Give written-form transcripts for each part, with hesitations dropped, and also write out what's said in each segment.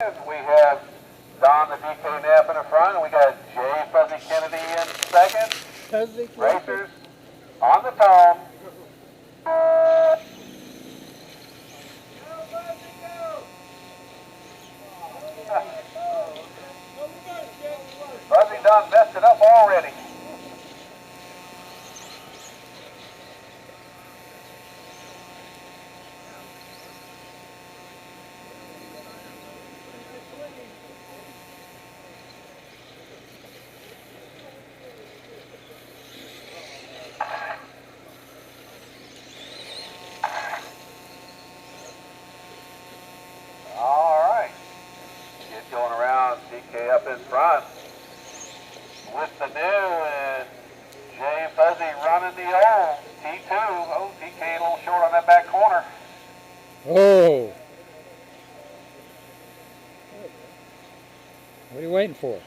We have Don the DK Knapp in the front, and we got Jay Fuzzy Kennedy in second. Racers on the tone. Fuzzy done messed it up already. All right. Get going around. DK up in front with the new and Jay Fuzzy running the old T2. Oh, DK a little short on that back corner. Oh! What are you waiting for?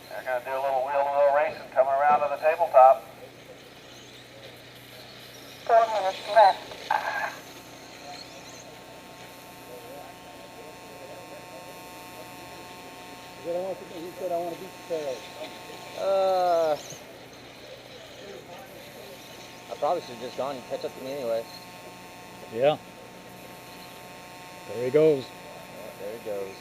They're going to do a little wheel-to-wheel racing coming around to the tabletop. 4 minutes left. He said I want to beat the tail. I probably should have just gone and catch up to me anyway. Yeah. There he goes. Yeah, there he goes.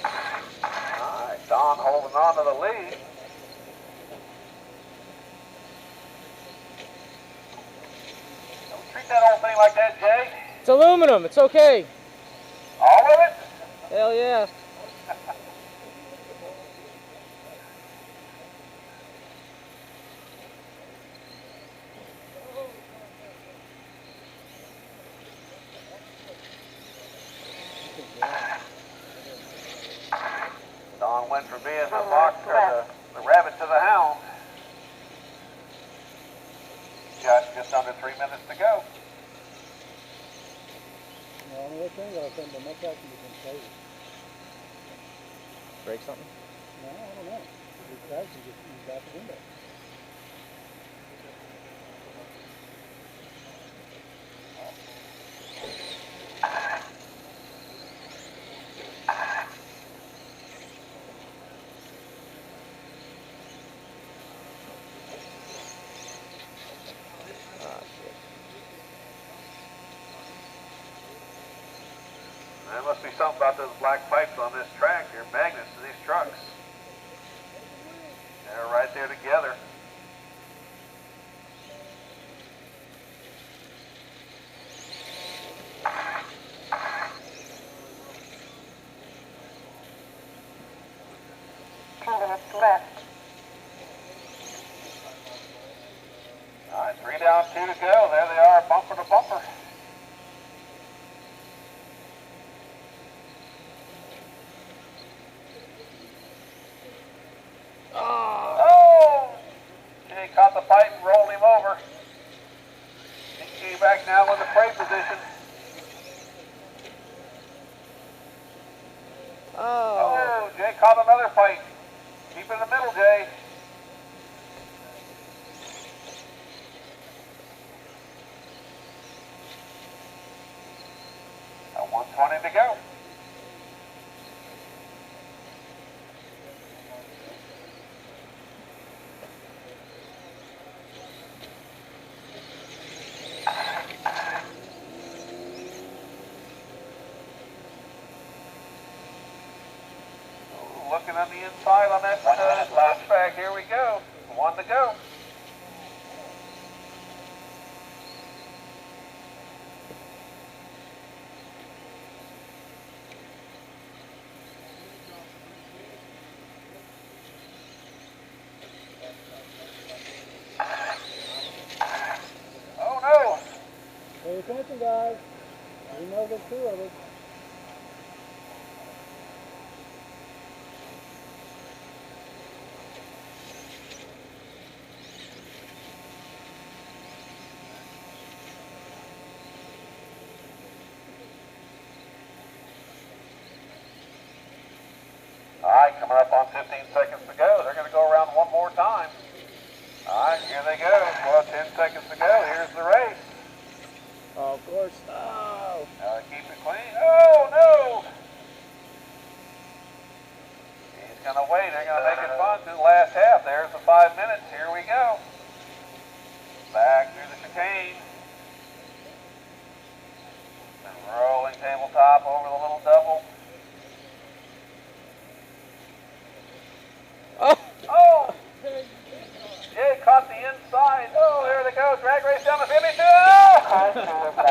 All right, Don holding on to the lead. Don't treat that old thing like that, Jay. It's aluminum. It's okay. All of it? Hell yeah. Don went from being the fox or the rabbit to the hound. Got just under 3 minutes to go. Break something? No, I don't know. He crashed and just out the window. Ah, shit. There must be something about those black pipes on this track. They're magnets to these trucks. They're right there together. Left. All right, 3 down, 2 to go. There they are, bumper to bumper. Oh! Jay caught the pipe and rolled him over. He came back now in the prey position. Oh. Oh, Jay caught another fight. Keep in the middle, Jay. At 1:20 to go. Looking on the inside on that last track. Here we go. 1 to go. Oh no! Pay attention, guys. We know there's 2 of us. All right, coming up on 15 seconds to go. They're going to go around one more time. All right, here they go. Well, 10 seconds to go. Here's the race. Oh, of course. Oh. Keep it clean. Oh, no! He's going to wait. They're going to make it fun through the last half. There's the 5 minutes. Here we go. Back through the chicane. And rolling tabletop over the little double. Oh. Oh! Jay caught the inside. Oh, there they go. Drag race down the finish. Oh!